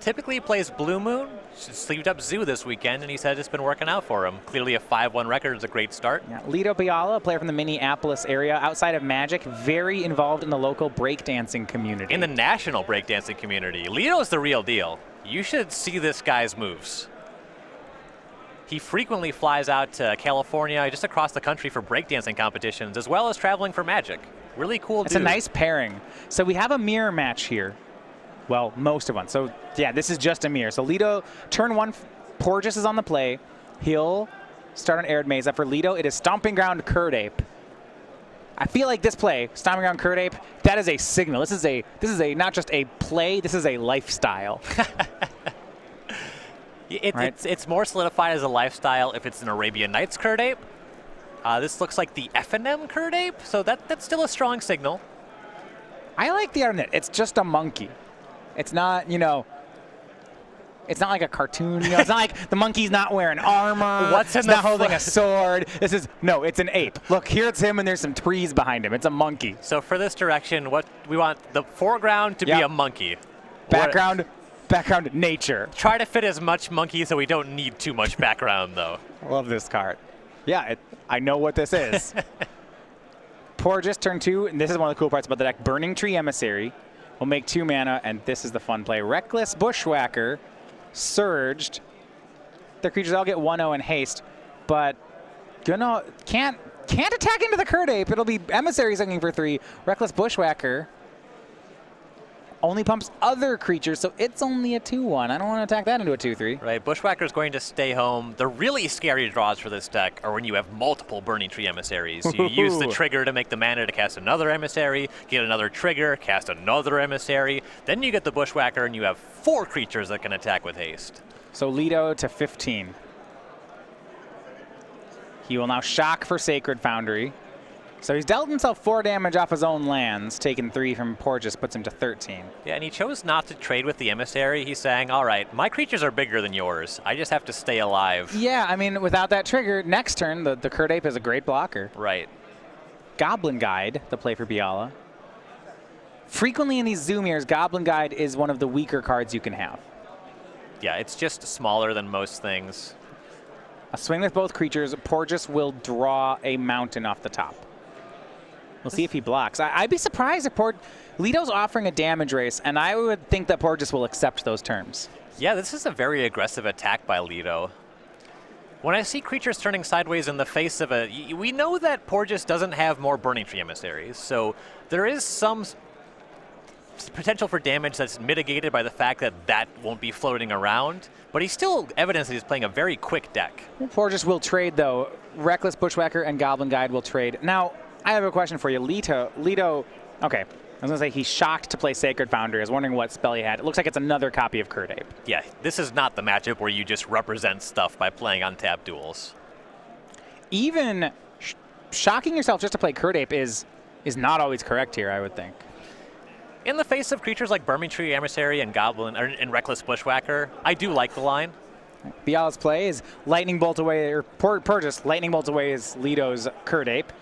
typically plays Blue Moon. Sleeved up Zoo this weekend, and he said it's been working out for him. Clearly a 5-1 record is a great start. Yeah. Lito Biala, a player from the Minneapolis area, outside of Magic, very involved in the local breakdancing community. In the national breakdancing community. Lito's the real deal. You should see this guy's moves. He frequently flies out to California, just across the country for breakdancing competitions, as well as traveling for Magic. Really cool dude. It's a nice pairing. So we have a mirror match here. Well, most of one. So, yeah, this is just a mirror. So Lito, turn 1, Porges is on the play. He'll start on Arid Mesa. For Lito, it is Stomping Ground Curd Ape. I feel like this play, Stomping Ground Curd Ape, that is a signal. This is a not just a play, this is a lifestyle. It's more solidified as a lifestyle if it's an Arabian Nights Curd Ape. This looks like the F&M Curd Ape, so that's still a strong signal. I like the Arnett. It's just a monkey. It's not, it's not like a cartoon. It's not like the monkey's not wearing armor. It's not holding a sword. It's an ape. Look, here it's him, and there's some trees behind him. It's a monkey. So for this direction, what we want the foreground to be a monkey. Background, nature. Try to fit as much monkey so we don't need too much background, though. I love this card. Yeah, I know what this is. Porges, turn 2, and this is one of the cool parts about the deck. Burning Tree Emissary will make 2 mana, and this is the fun play. Reckless Bushwhacker, Surged. Their creatures all get 1/0 in haste, but can't attack into the Curd Ape. It'll be Emissary swinging for 3. Reckless Bushwhacker only pumps other creatures, so it's only a 2/1. I don't want to attack that into a 2/3. Right, Bushwhacker's going to stay home. The really scary draws for this deck are when you have multiple Burning Tree Emissaries. You use the trigger to make the mana to cast another Emissary, get another trigger, cast another Emissary. Then you get the Bushwhacker, and you have 4 creatures that can attack with haste. So Lito to 15. He will now shock for Sacred Foundry. So he's dealt himself 4 damage off his own lands, taken 3 from Porges, puts him to 13. Yeah, and he chose not to trade with the Emissary. He's saying, all right, my creatures are bigger than yours. I just have to stay alive. Yeah, I mean, without that trigger, next turn, the Curd Ape is a great blocker. Right. Goblin Guide, the play for Biala. Frequently in these Zoo mirrors, Goblin Guide is one of the weaker cards you can have. Yeah, it's just smaller than most things. A swing with both creatures, Porges will draw a mountain off the top. We'll see if he blocks. I'd be surprised if Lito's offering a damage race, and I would think that Porges will accept those terms. Yeah, this is a very aggressive attack by Lito. When I see creatures turning sideways in the face of we know that Porges doesn't have more Burning Tree Emissaries, so there is some potential for damage that's mitigated by the fact that won't be floating around, but he's still evidence that he's playing a very quick deck. Porges will trade, though. Reckless Bushwhacker and Goblin Guide will trade. Now, I have a question for you. Lito, okay, I was going to say he's shocked to play Sacred Foundry. I was wondering what spell he had. It looks like it's another copy of Curd Ape. Yeah, this is not the matchup where you just represent stuff by playing untapped duels. Even shocking yourself just to play Curd Ape is not always correct here, I would think. In the face of creatures like Burning Tree Emissary and and Reckless Bushwhacker, I do like the line. Biala's play is Lightning Bolt away, or Porges, Lightning Bolt away is Lito's Curd Ape.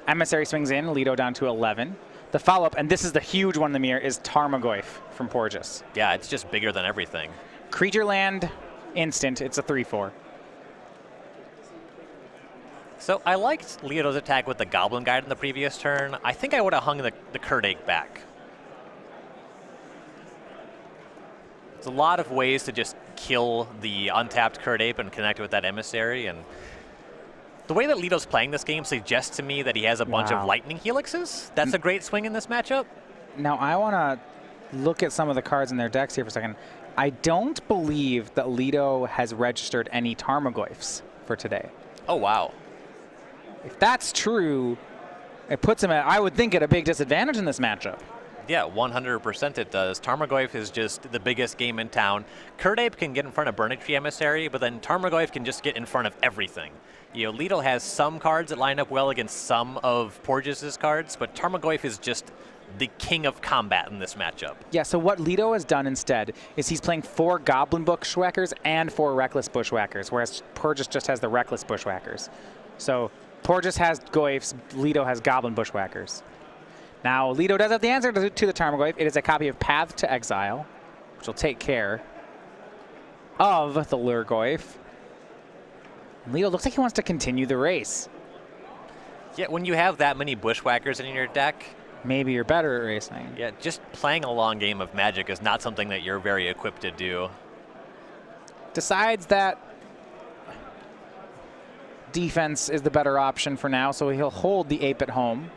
Emissary swings in, Lito down to 11. The follow-up, and this is the huge one in the mirror, is Tarmogoyf from Porges. Yeah, it's just bigger than everything. Creature land, instant. It's a 3/4. So I liked Lito's attack with the Goblin Guide in the previous turn. I think I would have hung the Curd Ape back. There's a lot of ways to just kill the untapped Curd Ape and connect with that Emissary, and the way that Lito's playing this game suggests to me that he has a bunch of Lightning Helixes. That's a great swing in this matchup. Now, I want to look at some of the cards in their decks here for a second. I don't believe that Lito has registered any Tarmogoyfs for today. Oh, wow. If that's true, it puts him I would think, at a big disadvantage in this matchup. Yeah, 100% it does. Tarmogoyf is just the biggest game in town. Curd Ape can get in front of Burning Tree Emissary, but then Tarmogoyf can just get in front of everything. You know, Lito has some cards that line up well against some of Porges' cards, but Tarmogoyf is just the king of combat in this matchup. Yeah, so what Lito has done instead is he's playing 4 Goblin Bushwhackers and 4 Reckless Bushwhackers, whereas Porges just has the Reckless Bushwhackers. So Porges has Goyfs, Lito has Goblin Bushwhackers. Now, Lito does have the answer to the Tarmogoyf. It is a copy of Path to Exile, which will take care of the Lurgoyf. Lito looks like he wants to continue the race. Yeah, when you have that many Bushwhackers in your deck, Maybe you're better at racing. yeah, just playing a long game of Magic is not something that you're very equipped to do. Decides that defense is the better option for now, so he'll hold the ape at home.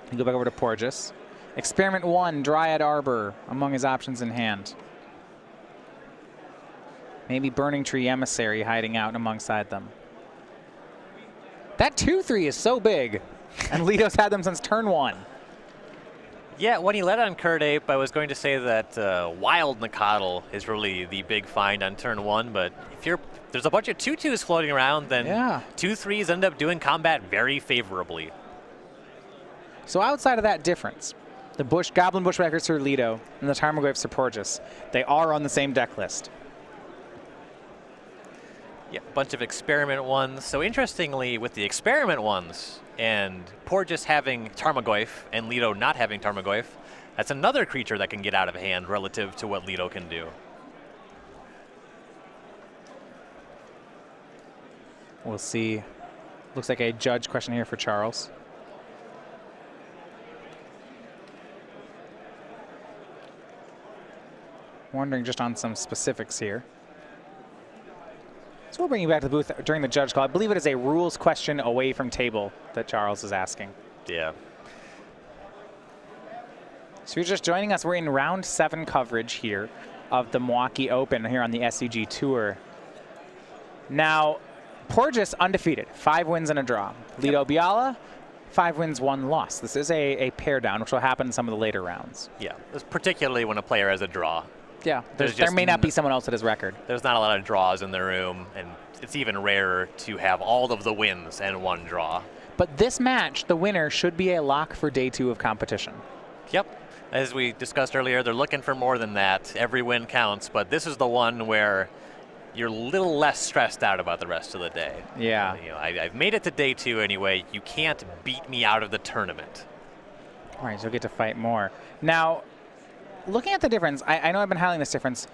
He'll go back over to Porges. Experiment 1, Dryad Arbor, among his options in hand. Maybe Burning Tree Emissary hiding out alongside them. That 2/3 is so big, and Lito's had them since turn 1. Yeah, when he led on Curd Ape, I was going to say that Wild Nacatl is really the big find on turn 1, but if there's a bunch of 2/2s floating around, then 2/3s end up doing combat very favorably. So outside of that difference, the Goblin Bushwhackers for Lito and the Tarmogoyfs for Porges, they are on the same deck list. Yeah, bunch of Experiment 1s. So interestingly, with the Experiment 1s, and Porges having Tarmogoyf and Lito not having Tarmogoyf, that's another creature that can get out of hand relative to what Lito can do. We'll see. Looks like a judge question here for Charles. Wondering just on some specifics here. So we'll bring you back to the booth during the judge call. I believe it is a rules question away from table that Charles is asking. Yeah. So you're just joining us. We're in round 7 coverage here of the Milwaukee Open here on the SCG Tour. Now, Porges undefeated, 5 wins and a draw. Lito Biala, 5 wins, 1 loss. This is a pair down, which will happen in some of the later rounds. Yeah, particularly when a player has a draw. Yeah, there may not be someone else at his record. There's not a lot of draws in the room, and it's even rarer to have all of the wins and 1 draw. But this match, the winner should be a lock for day 2 of competition. Yep. As we discussed earlier, they're looking for more than that. Every win counts, but this is the one where you're a little less stressed out about the rest of the day. Yeah. You know, I've made it to day 2 anyway. You can't beat me out of the tournament. All right, so you'll get to fight more. Now, looking at the difference, I know I've been highlighting this difference.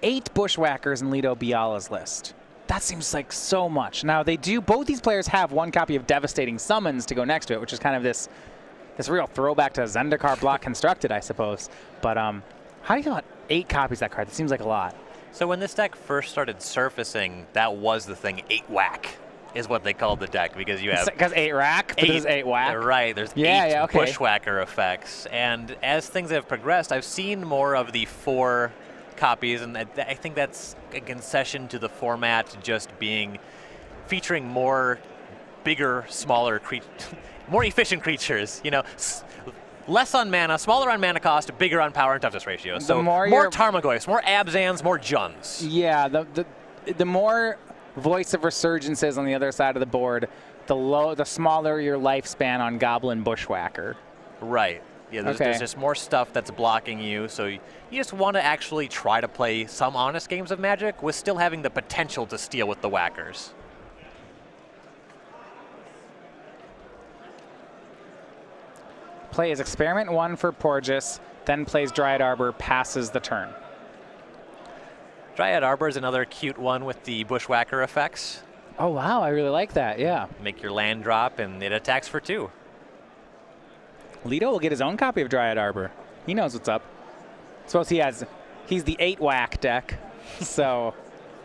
8 Bushwhackers in Lito Biala's list. That seems like so much. Now, both these players have 1 copy of Devastating Summons to go next to it, which is kind of this real throwback to Zendikar block constructed, I suppose. But how do you feel about 8 copies of that card? That seems like a lot. So when this deck first started surfacing, that was the thing. 8 whack is what they called the deck, because you have... Because 8 rack, but this is 8 whack? Right, there's 8 Bushwhacker effects. And as things have progressed, I've seen more of the 4 copies, and I think that's a concession to the format just featuring more bigger, smaller more efficient creatures, you know, less on mana, smaller on mana cost, bigger on power and toughness ratio. So more Tarmogoyfs, more Abzans, more Juns. Yeah, the more Voice of Resurgence is on the other side of the board, the smaller your lifespan on Goblin Bushwhacker. Right. Yeah, there's just more stuff that's blocking you, so you just want to actually try to play some honest games of Magic with still having the potential to steal with the whackers. Plays Experiment 1 for Porges, then plays Dryad Arbor, passes the turn. Dryad Arbor is another cute one with the Bushwhacker effects. Oh, wow, I really like that, yeah. Make your land drop, and it attacks for 2. Lito will get his own copy of Dryad Arbor. He knows what's up. Suppose he's the 8 whack deck, so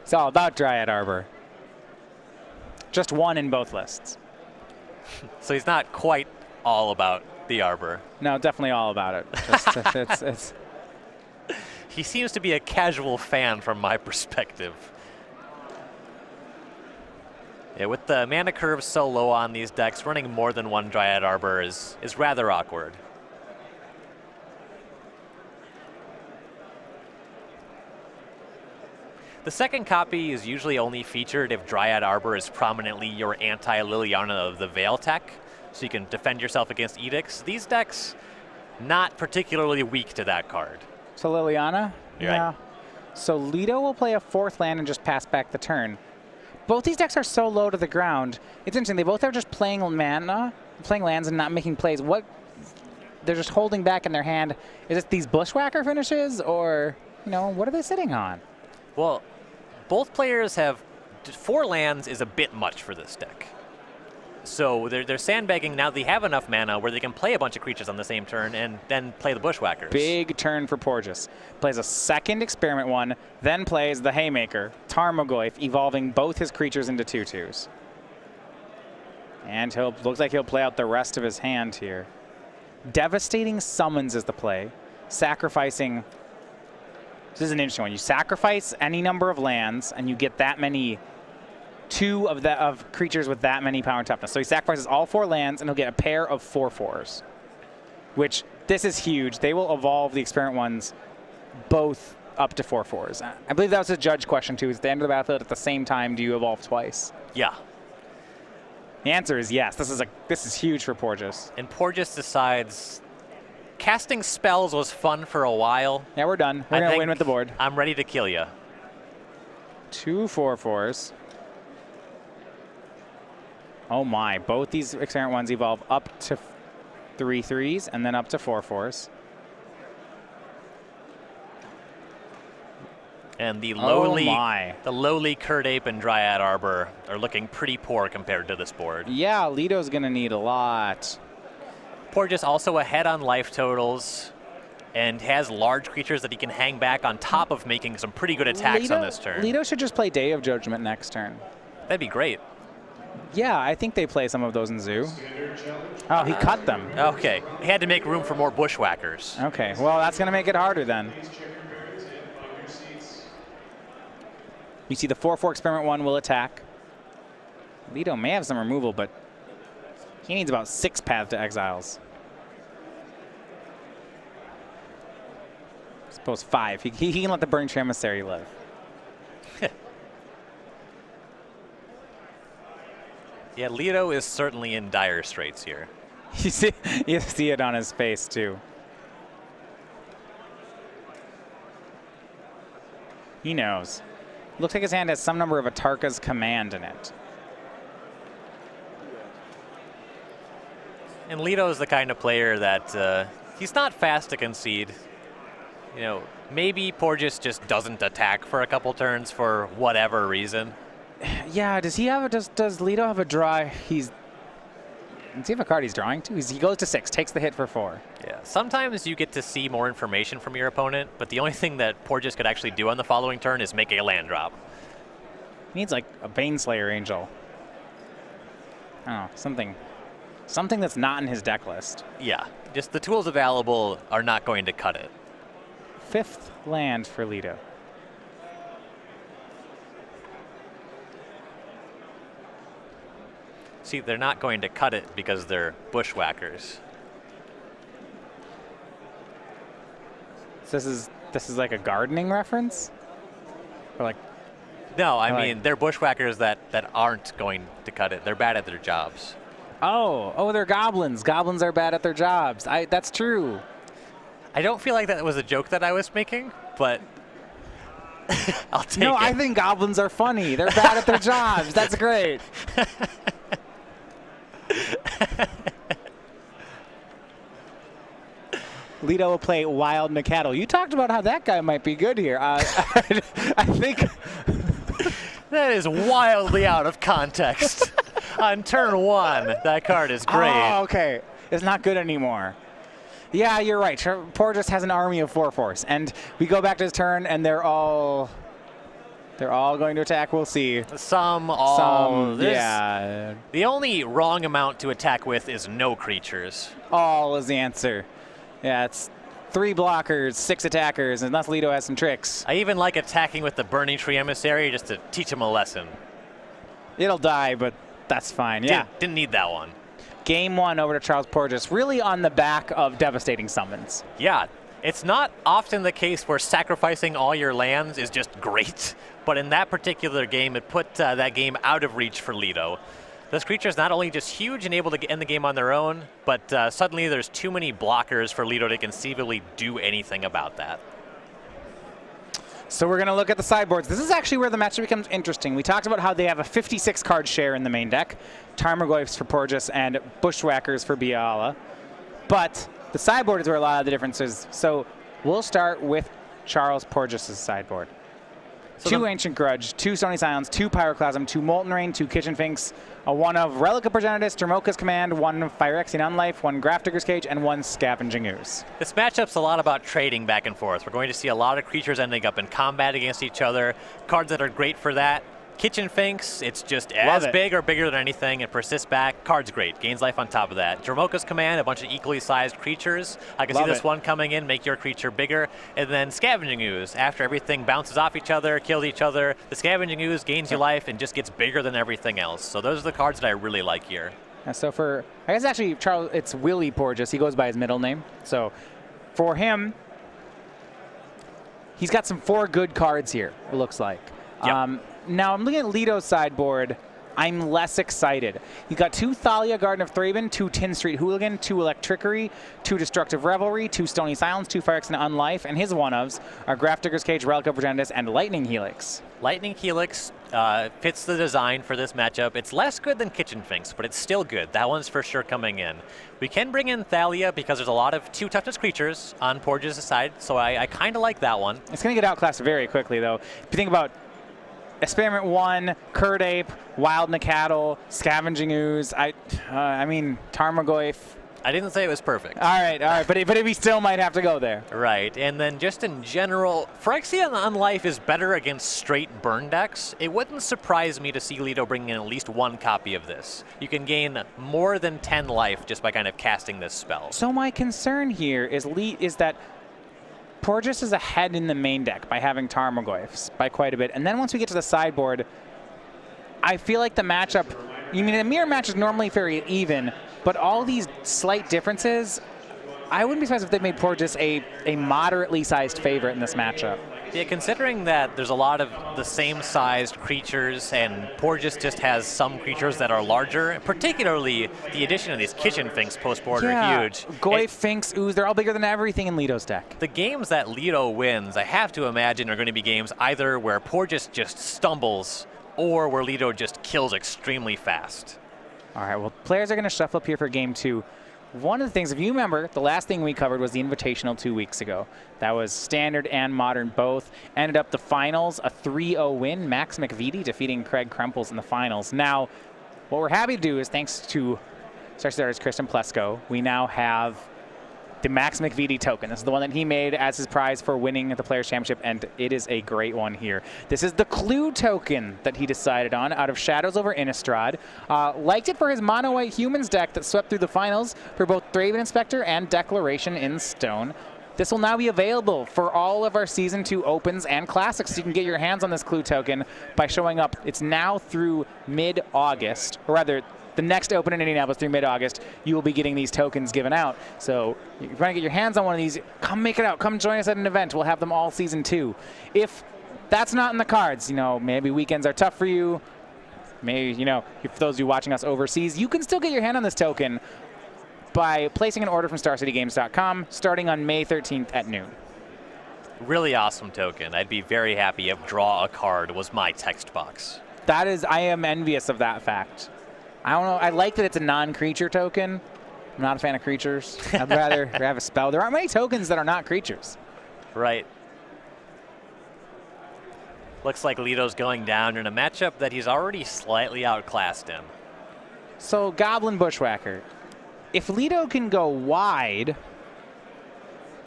it's all about Dryad Arbor. Just 1 in both lists. So he's not quite all about the Arbor. No, definitely all about it. It's He seems to be a casual fan from my perspective. Yeah, with the mana curve so low on these decks, running more than 1 Dryad Arbor is rather awkward. The second copy is usually only featured if Dryad Arbor is prominently your anti-Liliana of the Veil tech, so you can defend yourself against edicts. These decks, not particularly weak to that card. So Liliana? Yeah. Right. So Lito will play a 4th land and just pass back the turn. Both these decks are so low to the ground. It's interesting. They both are just playing mana, playing lands and not making plays. They're just holding back in their hand. Is it these Bushwhacker finishes, or what are they sitting on? Well, both players have 4 lands is a bit much for this deck. So they're sandbagging now. They have enough mana where they can play a bunch of creatures on the same turn and then play the Bushwhackers. Big turn for Porges. Plays a second Experiment 1, then plays the Haymaker, Tarmogoyf, evolving both his creatures into 2/2s. And looks like he'll play out the rest of his hand here. Devastating Summons is the play. Sacrificing. This is an interesting one. You sacrifice any number of lands, and you get that many. 2 of creatures with that many power and toughness. So he sacrifices all 4 lands, and he'll get a pair of 4/4s. Which, this is huge. They will evolve the Experiment 1s both up to 4/4s. I believe that was a judge question, too. Is at the end of the battlefield at the same time, do you evolve twice? Yeah. The answer is yes. This is huge for Porges. And Porges decides casting spells was fun for a while. Yeah, we're done. We're going to win with the board. I'm ready to kill you. 2 4/4s. Oh my, both these Experiment 1s evolve up to 3/3s and then up to 4/4s. And the lowly, the lowly Curd Ape and Dryad Arbor are looking pretty poor compared to this board. Yeah, Lito's going to need a lot. Porges also ahead on life totals and has large creatures that he can hang back on top of making some pretty good attacks on this turn. Lito should just play Day of Judgment next turn. That'd be great. Yeah, I think they play some of those in Zoo. Oh, he cut them. Okay, he had to make room for more Bushwhackers. Okay, well, that's going to make it harder then. You see the 4/4 Experiment 1 will attack. Lito may have some removal, but he needs about 6 Path to Exiles. I suppose 5. He can let the Burning Tree Emissary live. Yeah, Lito is certainly in dire straits here. You see it on his face, too. He knows. Looks like his hand has some number of Atarka's Command in it. And Lito is the kind of player that he's not fast to concede. You know, maybe Porges just doesn't attack for a couple turns for whatever reason. Yeah, does Lito have a draw? Does he have a card he's drawing to? He goes to 6, takes the hit for 4. Yeah, sometimes you get to see more information from your opponent, but the only thing that Porges could actually do on the following turn is make a land drop. He needs like a Baneslayer Angel. Oh, something that's not in his deck list. Yeah, just the tools available are not going to cut it. 5th land for Lito. See, they're not going to cut it because they're Bushwhackers. So this is like a gardening reference? Or like No, I mean, they're Bushwhackers that aren't going to cut it. They're bad at their jobs. Oh, they're goblins. Goblins are bad at their jobs. That's true. I don't feel like that was a joke that I was making, but I'll take it. No, I think goblins are funny. They're bad at their jobs. That's great. Lito will play Wild Nacatl. You talked about how that guy might be good here. I think that is wildly out of context. On turn 1, that card is great. Oh, okay. It's not good anymore. Yeah, you're right. Porges has an army of 4/4s, and we go back to his turn, and they're all going to attack. We'll see. Some. Yeah. The only wrong amount to attack with is no creatures. All is the answer. Yeah, it's 3 blockers, 6 attackers, unless Lito has some tricks. I even like attacking with the Burning Tree Emissary just to teach him a lesson. It'll die, but that's fine. Yeah. Didn't need that one. Game 1 over to Charles Porges, really on the back of Devastating Summons. Yeah, it's not often the case where sacrificing all your lands is just great, but in that particular game, it put that game out of reach for Lito. This creature is not only just huge and able to end the game on their own, but suddenly there's too many blockers for Lito to conceivably do anything about that. So we're going to look at the sideboards. This is actually where the matchup becomes interesting. We talked about how they have a 56 card share in the main deck. Tarmogoyfs for Porges and Bushwhackers for Biala. But the sideboard is where a lot of the differences. So we'll start with Charles Porges' sideboard. So 2 Ancient Grudge, 2 Stony Silence, 2 Pyroclasm, 2 Molten Rain, 2 Kitchen Finks, a 1 of Relic of Progenitus, Dromoka's Command, 1 of Phyrexian Unlife, 1 Grafdigger's Cage, and 1 Scavenging Ooze. This matchup's a lot about trading back and forth. We're going to see a lot of creatures ending up in combat against each other. Cards that are great for that. Kitchen Finks, it's just as big or bigger than anything. It persists back. Card's great. Gains life on top of that. Dromoka's Command, a bunch of equally sized creatures. I can see this one coming in, make your creature bigger. And then Scavenging Ooze. After everything bounces off each other, kills each other, the Scavenging Ooze gains you life and just gets bigger than everything else. So those are the cards that I really like here. And so for, I guess actually, Charles, it's Willie Porges. He goes by his middle name. So for him, he's got some 4 good cards here, it looks like. Yep. Now I'm looking at Lito's sideboard. I'm less excited. He's got 2 Thalia, Garden of Thraben, 2 Tin Street Hooligan, 2 Electrickery, 2 Destructive Revelry, 2 Stony Silence, 2 Phyrexian Unlife, and his one-ofs are Grafdigger's Cage, Relic of Progenitus, and Lightning Helix. Lightning Helix fits the design for this matchup. It's less good than Kitchen Finks, but it's still good. That one's for sure coming in. We can bring in Thalia because there's a lot of 2 toughness creatures on Porges' side, so I kind of like that one. It's going to get outclassed very quickly, though. If you think about Experiment 1, Curd Ape, Wild Nacatl, Scavenging Ooze, I mean, Tarmogoyf. I didn't say it was perfect. All right, but we still might have to go there. Right, and then just in general, Phyrexian Unlife is better against straight burn decks. It wouldn't surprise me to see Lito bring in at least 1 copy of this. You can gain more than 10 life just by kind of casting this spell. So my concern here is that Porges is ahead in the main deck by having Tarmogoyfs by quite a bit. And then once we get to the sideboard, I feel like the matchup, the mirror match is normally very even, but all these slight differences, I wouldn't be surprised if they made Porges a moderately sized favorite in this matchup. Yeah, considering that there's a lot of the same sized creatures and Porges just has some creatures that are larger, particularly the addition of these Kitchen Finks post-board are huge. Goyf, Finks, Ooze, they're all bigger than everything in Lito's deck. The games that Lito wins, I have to imagine, are going to be games either where Porges just stumbles or where Lito just kills extremely fast. All right, well, players are going to shuffle up here for game 2. One of the things, if you remember, the last thing we covered was the Invitational 2 weeks ago. That was Standard and Modern both. Ended up the finals, a 3-0 win. Max McVitie defeating Craig Krempels in the finals. Now, what we're happy to do is, thanks to Star Starter's Kristen Plesko, we now have the Max McVitie token. This is the one that he made as his prize for winning the Players' Championship, and it is a great one here. This is the Clue token that he decided on out of Shadows over Innistrad. Liked it for his mono-white humans deck that swept through the finals for both Thraben Inspector and Declaration in Stone. This will now be available for all of our Season 2 Opens and Classics, so you can get your hands on this Clue token by showing up. It's now through mid-August, or rather, the next Open in Indianapolis through mid-August, you will be getting these tokens given out. So if you want to get your hands on one of these, come make it out. Come join us at an event. We'll have them all Season 2. If that's not in the cards, maybe weekends are tough for you. Maybe, for those of you watching us overseas, you can still get your hand on this token by placing an order from StarCityGames.com starting on May 13th at noon. Really awesome token. I'd be very happy if Draw a Card was my text box. I am envious of that fact. I don't know. I like that it's a non-creature token. I'm not a fan of creatures. I'd rather have a spell. There aren't many tokens that are not creatures. Right. Looks like Lito's going down in a matchup that he's already slightly outclassed in. So, Goblin Bushwhacker. If Lito can go wide,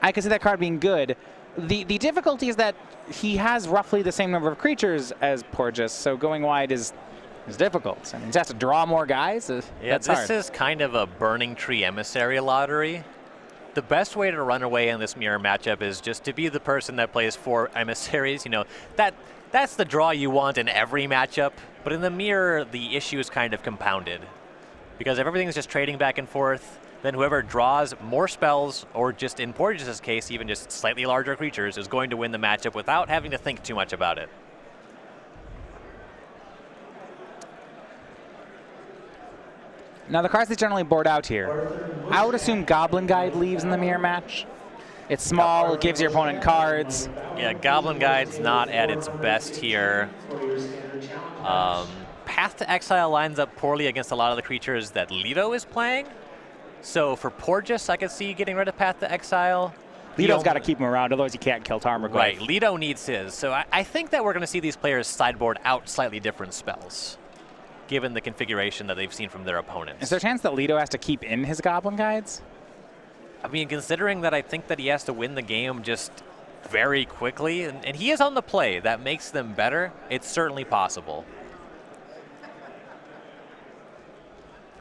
I could see that card being good. The difficulty is that he has roughly the same number of creatures as Porges, so going wide is difficult. I mean, he has to draw more guys. That's this hard. is kind of a Burning Tree Emissary lottery. The best way to run away in this mirror matchup is just to be the person that plays 4 emissaries. That's the draw you want in every matchup. But in the mirror, the issue is kind of compounded. Because if everything's just trading back and forth, then whoever draws more spells, or just in Porges' case, even just slightly larger creatures, is going to win the matchup without having to think too much about it. Now, the cards that generally board out here, I would assume Goblin Guide leaves in the mirror match. It's small, it gives your opponent cards. Yeah, Goblin Guide's not at its best here. Path to Exile lines up poorly against a lot of the creatures that Lito is playing. So for Porges, I could see getting rid of Path to Exile. Lito's got to keep him around, otherwise you can't kill Tarmogoyf. Right, Lito needs his. So I think that we're going to see these players sideboard out slightly different spells, given the configuration that they've seen from their opponents. Is there a chance that Lito has to keep in his Goblin Guides? I mean, considering that I think that he has to win the game just very quickly, and he is on the play, that makes them better. It's certainly possible.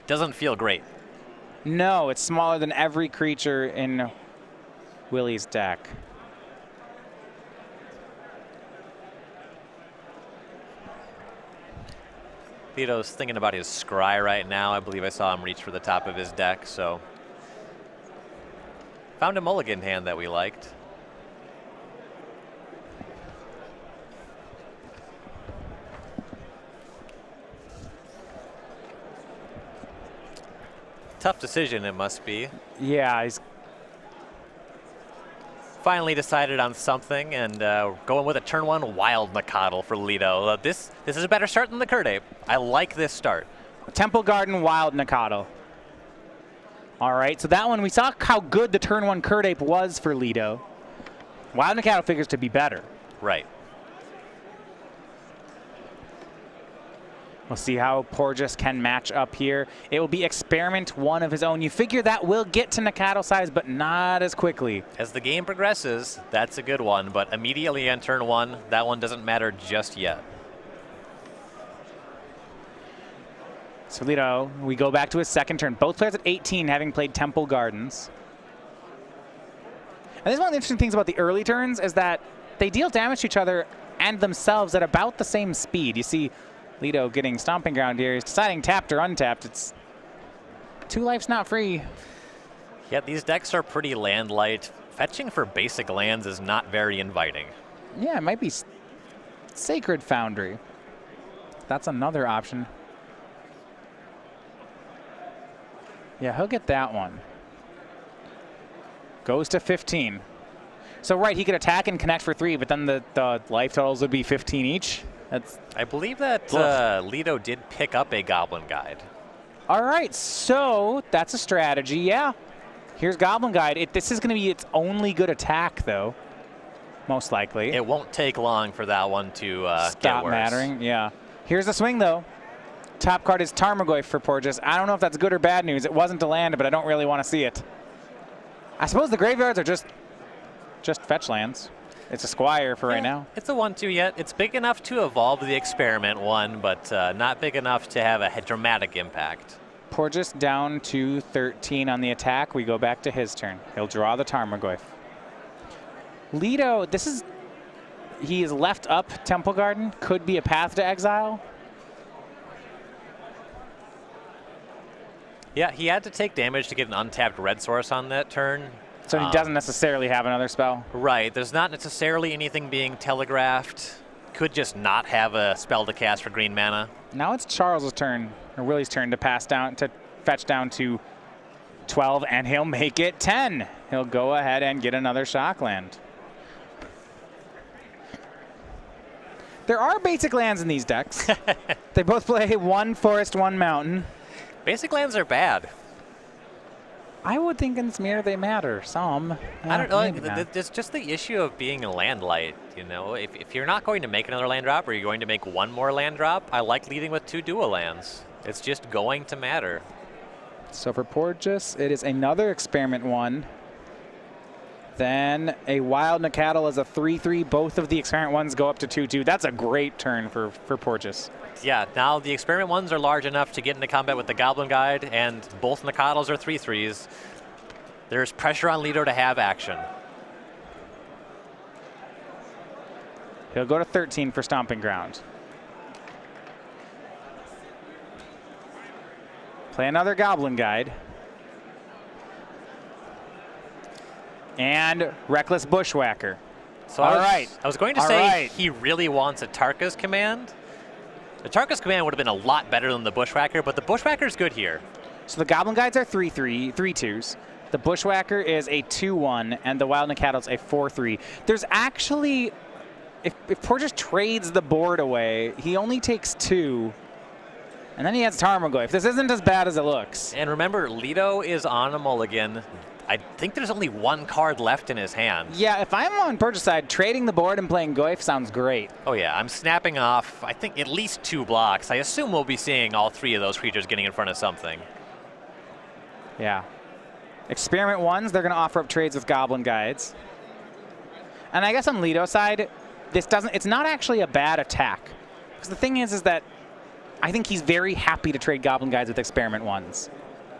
Doesn't feel great. No, it's smaller than every creature in Willie's deck. Lito's thinking about his scry right now. I believe I saw him reach for the top of his deck, so. Found a mulligan hand that we liked. Tough decision, it must be. Yeah, he's finally decided on something, and going with a turn 1 Wild Nacatl for Lito. This is a better start than the Curdape. I like this start. Temple Garden Wild Nacatl. All right, so that one, we saw how good the turn 1 Curdape was for Lito. Wild Nacatl figures to be better. Right. We'll see how Porges can match up here. It will be experiment 1 of his own. You figure that will get to Nacatl size, but not as quickly. As the game progresses, that's a good one, but immediately on turn 1, that one doesn't matter just yet. So Lito, we go back to his second turn. Both players at 18 having played Temple Gardens. And this is one of the interesting things about the early turns is that they deal damage to each other and themselves at about the same speed. You see Lito getting Stomping Ground here. He's deciding tapped or untapped. It's 2 life's not free. Yeah, these decks are pretty land light. Fetching for basic lands is not very inviting. Yeah, it might be Sacred Foundry. That's another option. Yeah, he'll get that one. Goes to 15. So right, he could attack and connect for 3, but then the life totals would be 15 each. I believe that Lito did pick up a Goblin Guide. All right, so that's a strategy, yeah. Here's Goblin Guide. This is going to be its only good attack, though, most likely. It won't take long for that one to stop get worse. mattering, yeah. Here's the swing, though. Top card is Tarmogoyf for Porges. I don't know if that's good or bad news. It wasn't a land, but I don't really want to see it. I suppose the graveyards are just fetch lands. It's a Squire for right now. It's a 1/2 yet. It's big enough to evolve the experiment 1, but not big enough to have a dramatic impact. Porges down to 13 on the attack. We go back to his turn. He'll draw the Tarmogoyf. Lito, he is left up Temple Garden. Could be a path to exile. Yeah, he had to take damage to get an untapped red source on that turn. So he doesn't necessarily have another spell? Right. There's not necessarily anything being telegraphed. Could just not have a spell to cast for green mana. Now it's Charles's turn, or Willie's turn, to fetch down to 12, and he'll make it 10. He'll go ahead and get another Shockland. There are basic lands in these decks. They both play 1 forest, 1 mountain. Basic lands are bad. I would think in this mirror they matter some. I don't know. It's just the issue of being a land light. You know, if you're not going to make another land drop, or you're going to make 1 more land drop, I like leading with 2 dual lands. It's just going to matter. So for Porges, it is another experiment 1. Then a Wild Nacatl is a 3/3. Both of the experiment 1s go up to 2/2. That's a great turn for Porges. Yeah, now the experiment 1s are large enough to get into combat with the Goblin Guide, and both Nacatls are 3/3s. There's pressure on Lito to have action. He'll go to 13 for Stomping Ground. Play another Goblin Guide. And Reckless Bushwhacker. So All I right. was going to say he really wants a Tarka's Command. The Tarka's Command would have been a lot better than the Bushwhacker, but the Bushwhacker's good here. So the Goblin Guides are 3/2s. The Bushwhacker is a 2/1, and the Wild Nacatl's a 4/3. There's actually, if Porges trades the board away, he only takes 2. And then he has Tarmogoyf. This isn't as bad as it looks. And remember, Lito is on a mulligan. I think there's only one card left in his hand. Yeah, if I'm on Porges' side, trading the board and playing Goyf sounds great. Oh yeah, I'm snapping off, I think, at least 2 blocks. I assume we'll be seeing all 3 of those creatures getting in front of something. Yeah. Experiment ones, they're going to offer up trades with Goblin Guides. And I guess on Lito's side, it's not actually a bad attack. Because the thing is that I think he's very happy to trade Goblin Guides with Experiment ones.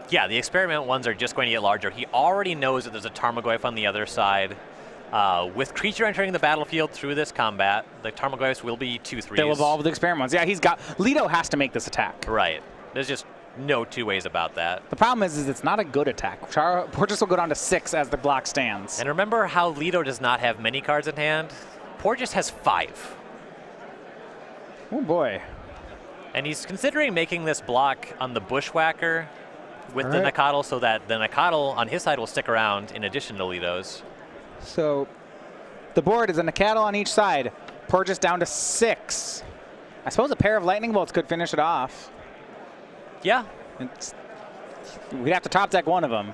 Yeah, the Experiment ones are just going to get larger. He already knows that there's a Tarmogoyf on the other side. With creature entering the battlefield through this combat, the Tarmogoyfs will be 2/3s. They'll evolve with Experiment ones. Yeah, Lito has to make this attack. Right. There's just no 2 ways about that. The problem is it's not a good attack. Porges will go down to 6 as the block stands. And remember how Lito does not have many cards in hand? Porges has 5. Oh boy. And he's considering making this block on the Bushwhacker with the Nakatl so that the Nakatl on his side will stick around in addition to Lito's. So the board is a Nakatl on each side. Porges down to 6. I suppose a pair of Lightning Bolts could finish it off. Yeah. We'd have to top deck one of them.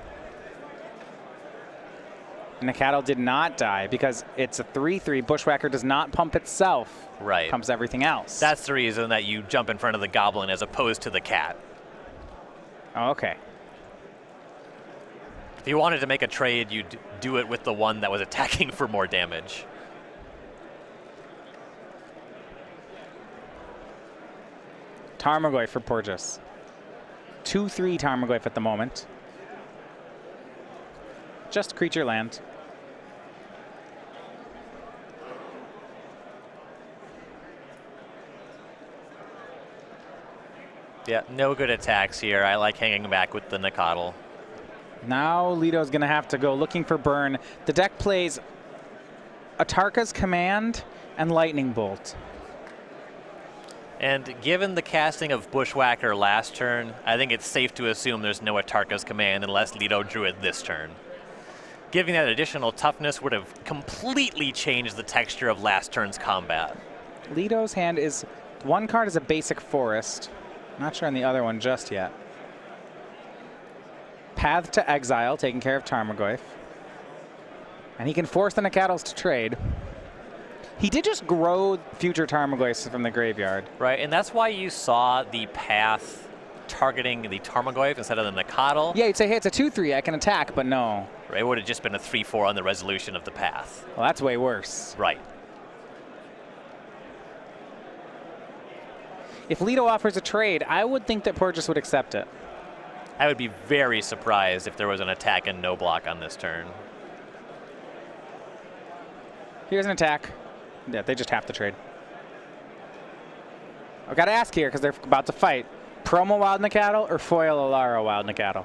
Nakatl did not die because it's a 3/3. Bushwhacker does not pump itself. Right. Pumps everything else. That's the reason that you jump in front of the Goblin as opposed to the Cat. Oh, okay. If you wanted to make a trade, you'd do it with the one that was attacking for more damage. Tarmogoyf for Porges. 2/3 Tarmogoyf at the moment. Just creature land. Yeah, no good attacks here. I like hanging back with the Nakatl. Now Lito's going to have to go looking for burn. The deck plays Atarka's Command and Lightning Bolt. And given the casting of Bushwhacker last turn, I think it's safe to assume there's no Atarka's Command unless Lito drew it this turn. Giving that additional toughness would have completely changed the texture of last turn's combat. Lito's hand is, one card is a basic forest. Not sure on the other one just yet. Path to Exile, taking care of Tarmogoyf. And he can force the Nakatls to trade. He did just grow future Tarmogoyfs from the graveyard. Right, and that's why you saw the path targeting the Tarmogoyf instead of the Nakatl. Yeah, you'd say, hey, it's a 2/3, I can attack, but no. It would have just been a 3/4 on the resolution of the path. Well, that's way worse. Right. If Lito offers a trade, I would think that Porges would accept it. I would be very surprised if there was an attack and no block on this turn. Here's an attack. Yeah, they just have to trade. I've got to ask here because they're about to fight. Promo Wild Nakatl or Foil Alara Wild Nakatl?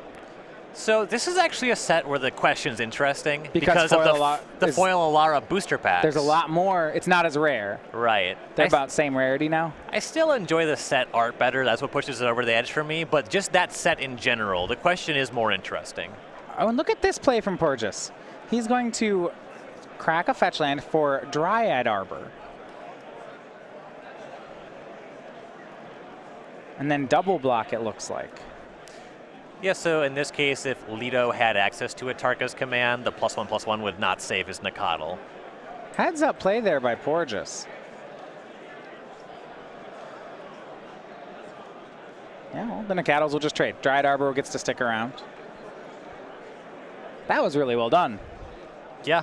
So this is actually a set where the question's interesting Because of Foil the Foil Alara booster packs. There's a lot more. It's not as rare. Right. They're about same rarity now. I still enjoy the set art better. That's what pushes it over the edge for me. But just that set in general, the question is more interesting. Oh, and look at this play from Porges. He's going to crack a fetch land for Dryad Arbor. And then double block, it looks like. Yeah, so in this case, if Lito had access to Atarka's Command, the +1/+1 would not save his Nakatl. Heads up play there by Porges. Yeah, well, the Nakatls will just trade. Dryad Arbor gets to stick around. That was really well done. Yeah.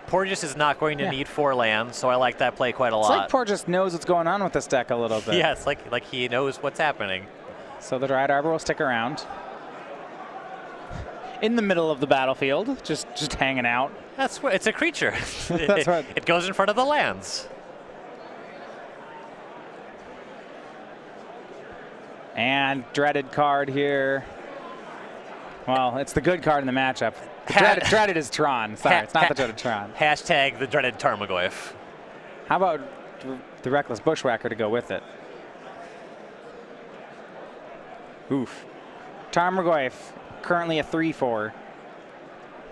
Porges is not going to need 4 lands, so I like that play quite a lot. It's like Porges knows what's going on with this deck a little bit. Yeah, it's like he knows what's happening. So the Dryad Arbor will stick around. In the middle of the battlefield, just hanging out. That's what, it's a creature. That's right. It goes in front of the lands. And dreaded card here. Well, it's the good card in the matchup. The dreaded is Tron. Sorry, it's not the dreaded Tron. Hashtag the dreaded Tarmogoyf. How about the Reckless Bushwhacker to go with it? Oof. Tarmogoyf, currently a 3/4.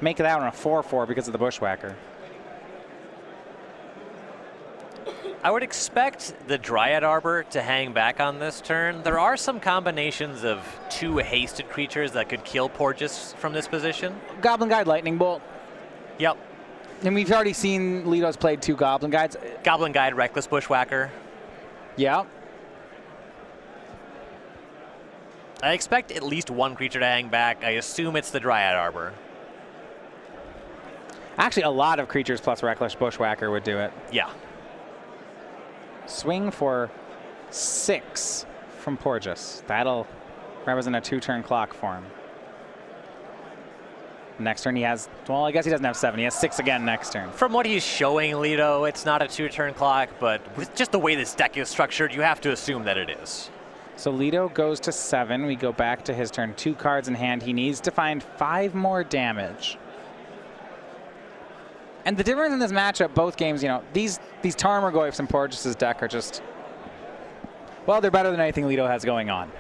Make that one a 4/4 because of the Bushwhacker. I would expect the Dryad Arbor to hang back on this turn. There are some combinations of 2 hasted creatures that could kill Porges from this position. Goblin Guide, Lightning Bolt. Yep. And we've already seen Lito's played 2 Goblin Guides. Goblin Guide, Reckless Bushwhacker. Yeah. I expect at least 1 creature to hang back. I assume it's the Dryad Arbor. Actually, a lot of creatures plus Reckless Bushwhacker would do it. Yeah. Swing for 6 from Porges. That'll represent a 2-turn clock for him. Next turn he has, well, I guess he doesn't have 7. He has 6 again next turn. From what he's showing, Lito, it's not a 2-turn clock, but with just the way this deck is structured, you have to assume that it is. So Lito goes to 7. We go back to his turn. 2 cards in hand. He needs to find 5 more damage. And the difference in this matchup, both games, you know, these Tarmogoyfs in Porges' deck are just, well, they're better than anything Lito has going on.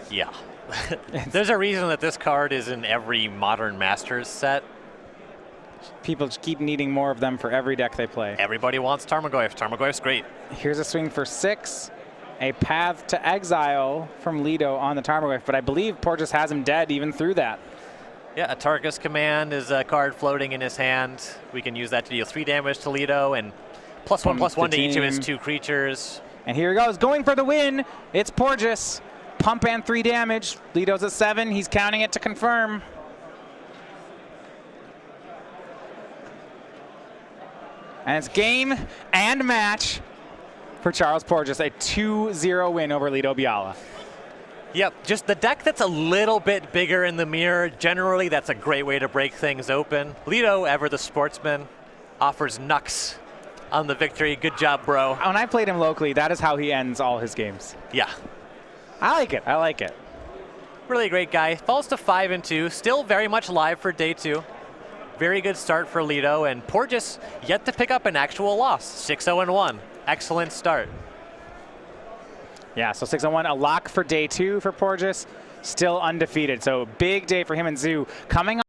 Yeah. There's a reason that this card is in every modern Masters set. People just keep needing more of them for every deck they play. Everybody wants Tarmogoyf. Tarmogoyf's great. Here's a swing for 6. A Path to Exile from Lito on the Tarmogoyf, but I believe Porges has him dead even through that. Yeah, a Tarkus Command is a card floating in his hand. We can use that to deal 3 damage to Lito and +1/+1 to each of his 2 creatures. And here he goes, going for the win. It's Porges. Pump and 3 damage. Lito's at 7. He's counting it to confirm. And it's game and match for Charles Porges. A 2-0 win over Lito Biala. Yep, just the deck that's a little bit bigger in the mirror, generally that's a great way to break things open. Lito, ever the sportsman, offers Nux on the victory. Good job, bro. When I played him locally, that is how he ends all his games. Yeah. I like it. I like it. Really great guy. Falls to 5-2. Still very much live for day 2. Very good start for Lito, and Porges yet to pick up an actual loss. 6-0-1. Excellent start. Yeah, so 6-1, a lock for day 2 for Porges. Still undefeated. So big day for him and Zoo coming